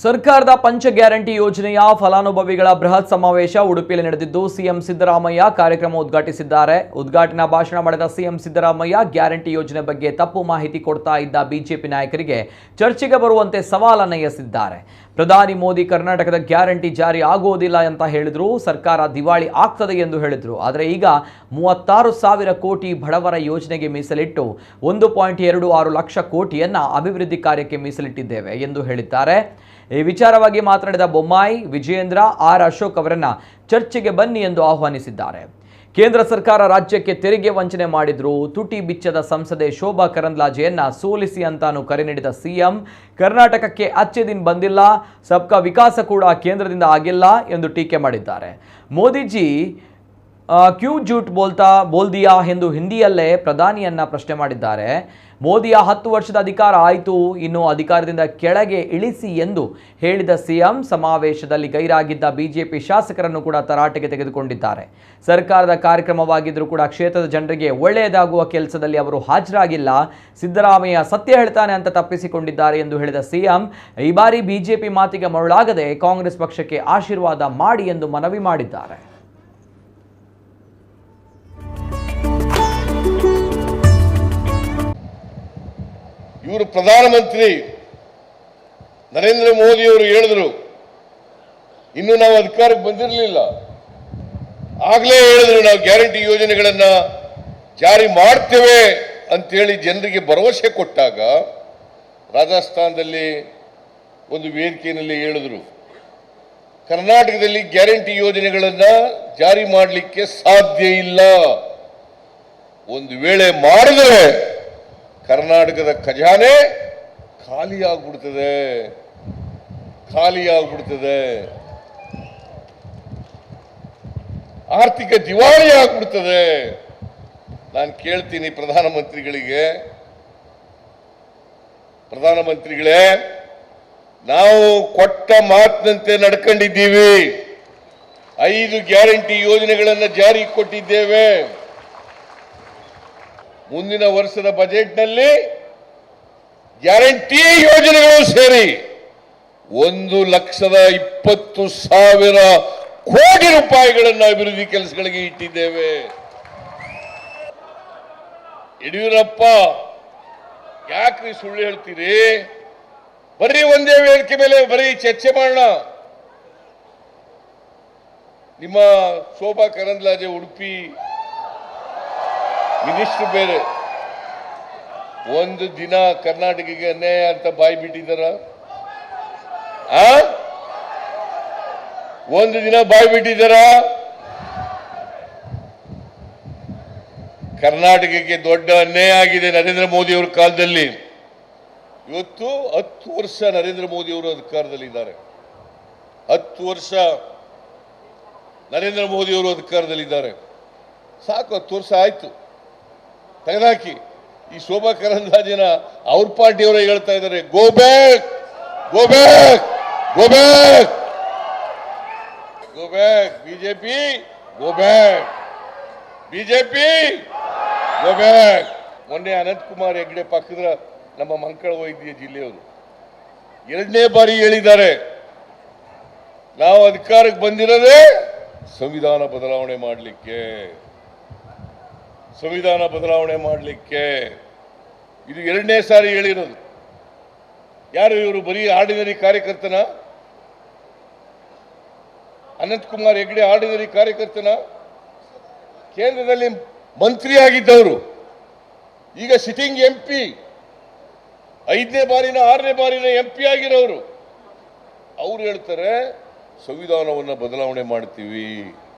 ಸರ್ಕಾರದ ಪಂಚ ಗ್ಯಾರಂಟಿ ಯೋಜನೆಯ ಫಲಾನುಭವಿಗಳ ಬೃಹತ್ ಸಮಾವೇಶ ಉಡುಪಿಯಲ್ಲಿ ನಡೆದಿದ್ದು ಸಿಎಂ ಸಿದ್ದರಾಮಯ್ಯ ಕಾರ್ಯಕ್ರಮ ಉದ್ಘಾಟಿಸಿದ್ದಾರೆ. ಉದ್ಘಾಟನಾ ಭಾಷಣ ಮಾಡಿದ ಸಿಎಂ ಸಿದ್ದರಾಮಯ್ಯ ಗ್ಯಾರಂಟಿ ಯೋಜನೆ ಬಗ್ಗೆ ತಪ್ಪು ಮಾಹಿತಿ ಕೊಡ್ತಾ ಇದ್ದ ಬಿಜೆಪಿ ನಾಯಕರಿಗೆ ಚರ್ಚೆಗೆ ಬರುವಂತೆ ಸವಾಲನ್ನು ಎಸೆದಿದ್ದಾರೆ. ಪ್ರಧಾನಿ ಮೋದಿ ಕರ್ನಾಟಕದ ಗ್ಯಾರಂಟಿ ಜಾರಿ ಆಗುವುದಿಲ್ಲ ಅಂತ ಹೇಳಿದ್ರು, ಸರ್ಕಾರ ದಿವಾಳಿ ಆಗ್ತದೆ ಎಂದು ಹೇಳಿದ್ರು. ಆದರೆ ಈಗ 36,000 ಕೋಟಿ ಬಡವರ ಯೋಜನೆಗೆ ಮೀಸಲಿಟ್ಟು 1.26 ಲಕ್ಷ ಕೋಟಿಯನ್ನ ಅಭಿವೃದ್ಧಿ ಕಾರ್ಯಕ್ಕೆ ಮೀಸಲಿಟ್ಟಿದ್ದೇವೆ ಎಂದು ಹೇಳಿದ್ದಾರೆ. ಈ ವಿಚಾರವಾಗಿ ಮಾತನಾಡಿದ ಬೊಮ್ಮಾಯಿ, ವಿಜಯೇಂದ್ರ, ಆರ್ ಅಶೋಕ್ ಅವರನ್ನ ಚರ್ಚೆಗೆ ಬನ್ನಿ ಎಂದು ಆಹ್ವಾನಿಸಿದ್ದಾರೆ. ಕೇಂದ್ರ ಸರ್ಕಾರ ರಾಜ್ಯಕ್ಕೆ ತೆರಿಗೆ ವಂಚನೆ ಮಾಡಿದ್ರು, ತುಟಿ ಬಿಚ್ಚದ ಸಂಸದೆ ಶೋಭಾ ಕರಂದ್ಲಾಜೆಯನ್ನ ಸೋಲಿಸಿ ಅಂತಾನು ಕರೆ ನೀಡಿದ ಸಿಎಂ, ಕರ್ನಾಟಕಕ್ಕೆ ಅಚ್ಚೆ ದಿನ ಬಂದಿಲ್ಲ, ಸಬ್ಕಾ ವಿಕಾಸ ಕೂಡ ಕೇಂದ್ರದಿಂದ ಆಗಿಲ್ಲ ಎಂದು ಟೀಕೆ ಮಾಡಿದ್ದಾರೆ. ಮೋದಿಜಿ ಕ್ಯೂ ಜೂಟ್ ಬೋಲ್ ದಿಯಾ ಎಂದು ಹಿಂದಿಯಲ್ಲೇ ಪ್ರಧಾನಿಯನ್ನ ಪ್ರಶ್ನೆ ಮಾಡಿದ್ದಾರೆ. ಮೋದಿಯ 10 ವರ್ಷದ ಅಧಿಕಾರ ಆಯಿತು, ಇನ್ನು ಅಧಿಕಾರದಿಂದ ಕೆಳಗೆ ಇಳಿಸಿ ಎಂದು ಹೇಳಿದ ಸಿಎಂ ಸಮಾವೇಶದಲ್ಲಿ ಗೈರಾಗಿದ್ದ ಬಿಜೆಪಿ ಶಾಸಕರನ್ನು ಕೂಡ ತರಾಟೆಗೆ ತೆಗೆದುಕೊಂಡಿದ್ದಾರೆ. ಸರ್ಕಾರದ ಕಾರ್ಯಕ್ರಮವಾಗಿದ್ದರೂ ಕೂಡ ಕ್ಷೇತ್ರದ ಜನರಿಗೆ ಒಳ್ಳೆಯದಾಗುವ ಕೆಲಸದಲ್ಲಿ ಅವರು ಹಾಜರಾಗಿಲ್ಲ, ಸಿದ್ದರಾಮಯ್ಯ ಸತ್ಯ ಹೇಳ್ತಾನೆ ಅಂತ ತಪ್ಪಿಸಿಕೊಂಡಿದ್ದಾರೆ ಎಂದು ಹೇಳಿದ ಸಿಎಂ, ಈ ಬಾರಿ ಬಿಜೆಪಿ ಮಾತಿಗೆ ಮರುಳಾಗದೆ ಕಾಂಗ್ರೆಸ್ ಪಕ್ಷಕ್ಕೆ ಆಶೀರ್ವಾದ ಮಾಡಿ ಎಂದು ಮನವಿ ಮಾಡಿದ್ದಾರೆ. ಇವರು ಪ್ರಧಾನಮಂತ್ರಿ ನರೇಂದ್ರ ಮೋದಿ ಅವರು ಹೇಳಿದ್ರು, ಇನ್ನು ನಾವು ಅಧಿಕಾರಕ್ಕೆ ಬಂದಿರಲಿಲ್ಲ, ಆಗಲೇ ಹೇಳಿದ್ರು ನಾವು ಗ್ಯಾರಂಟಿ ಯೋಜನೆಗಳನ್ನ ಜಾರಿ ಮಾಡ್ತೇವೆ ಅಂತೇಳಿ ಜನರಿಗೆ ಭರವಸೆ ಕೊಟ್ಟಾಗ ರಾಜಸ್ಥಾನದಲ್ಲಿ ಒಂದು ವೇದಿಕೆಯಲ್ಲಿ ಹೇಳಿದ್ರು, ಕರ್ನಾಟಕದಲ್ಲಿ ಗ್ಯಾರಂಟಿ ಯೋಜನೆಗಳನ್ನ ಜಾರಿ ಮಾಡಲಿಕ್ಕೆ ಸಾಧ್ಯ ಇಲ್ಲ, ಒಂದು ವೇಳೆ ಮಾಡಿದರೆ ಕರ್ನಾಟಕದ ಖಜಾನೆ ಖಾಲಿಯಾಗ್ಬಿಡ್ತದೆ. ಆರ್ಥಿಕ ದಿವಾಳಿ ಆಗ್ಬಿಡ್ತದೆ. ನಾನು ಕೇಳ್ತೀನಿ ಪ್ರಧಾನಮಂತ್ರಿಗಳೇ, ನಾವು ಕೊಟ್ಟ ಮಾತಿನಂತೆ ನಡ್ಕೊಂಡಿದ್ದೀವಿ, 5 ಗ್ಯಾರಂಟಿ ಯೋಜನೆಗಳನ್ನು ಜಾರಿ ಕೊಟ್ಟಿದ್ದೇವೆ. ಮುಂದಿನ ವರ್ಷದ ಬಜೆಟ್ನಲ್ಲಿ ಗ್ಯಾರಂಟಿ ಯೋಜನೆಗಳು ಸೇರಿ 1,20,000 ಕೋಟಿ ರೂಪಾಯಿಗಳನ್ನು ಅಭಿವೃದ್ಧಿ ಕೆಲಸಗಳಿಗೆ ಇಟ್ಟಿದ್ದೇವೆ. ಯಡಿಯೂರಪ್ಪ, ಯಾಕ್ರಿ ಸುಳ್ಳು ಹೇಳ್ತೀರಿ? ಬರ್ರಿ ಒಂದೇ ವೇದಿಕೆ ಮೇಲೆ ಬರೀ ಚರ್ಚೆ ಮಾಡೋಣ. ನಿಮ್ಮ ಶೋಭಾ ಕರಂದ್ಲಾಜೆ ಉಡುಪಿ ಮಿನಿಸ್ಟರ್ ಬೇರೆ, ಒಂದು ದಿನ ಕರ್ನಾಟಕಕ್ಕೆ ಅನ್ಯಾಯ ಅಂತ ಬಾಯಿ ಬಿಟ್ಟಿದ್ದಾರ? ಒಂದು ದಿನ ಬಾಯಿ ಬಿಟ್ಟಿದ್ದಾರ? ಕರ್ನಾಟಕಕ್ಕೆ ದೊಡ್ಡ ಅನ್ಯಾಯ ಆಗಿದೆ ನರೇಂದ್ರ ಮೋದಿ ಅವರ ಕಾಲದಲ್ಲಿ. ಇವತ್ತು 10 ವರ್ಷ ನರೇಂದ್ರ ಮೋದಿ ಅವರು ಅಧಿಕಾರದಲ್ಲಿದ್ದಾರೆ. 10 ವರ್ಷ ನರೇಂದ್ರ ಮೋದಿ ಅವರು ಅಧಿಕಾರದಲ್ಲಿದ್ದಾರೆ. ಸಾಕು, 10 ವರ್ಷ ಆಯ್ತು, ತೆಗೆದಾಕಿ. ಈ ಶೋಭಾ ಕರಂದ್ಲಾಜೆನ ಅವ್ರ ಪಾರ್ಟಿಯವರೇ ಹೇಳ್ತಾ ಇದ್ದಾರೆ, go back, BJP go back. ಮೊನ್ನೆ ಅನಂತಕುಮಾರ್ ಹೆಗ್ಡೆ ಪಕ್ಕದ ನಮ್ಮ ಮಂಕಳ ವೈದ್ಯ ಜಿಲ್ಲೆಯವರು 2ನೇ ಬಾರಿ ಹೇಳಿದ್ದಾರೆ, ನಾವು ಅಧಿಕಾರಕ್ಕೆ ಬಂದಿರೋದೇ ಸಂವಿಧಾನ ಬದಲಾವಣೆ ಮಾಡಲಿಕ್ಕೆ. ಇದು 2ನೇ ಸಾರಿ ಹೇಳಿರೋದು. ಯಾರು ಇವರು? ಬರೀ ಆರ್ಡಿನರಿ ಕಾರ್ಯಕರ್ತನ? ಅನಂತಕುಮಾರ್ ಹೆಗ್ಡೆ ಆರ್ಡಿನರಿ ಕಾರ್ಯಕರ್ತನ? ಕೇಂದ್ರದಲ್ಲಿ ಮಂತ್ರಿ ಆಗಿದ್ದವರು, ಈಗ ಸಿಟ್ಟಿಂಗ್ MP, 5ನೇ ಬಾರಿನ 6ನೇ ಬಾರಿನ MP ಆಗಿರೋರು. ಅವ್ರು ಹೇಳ್ತಾರೆ ಸಂವಿಧಾನವನ್ನು ಬದಲಾವಣೆ ಮಾಡ್ತೀವಿ.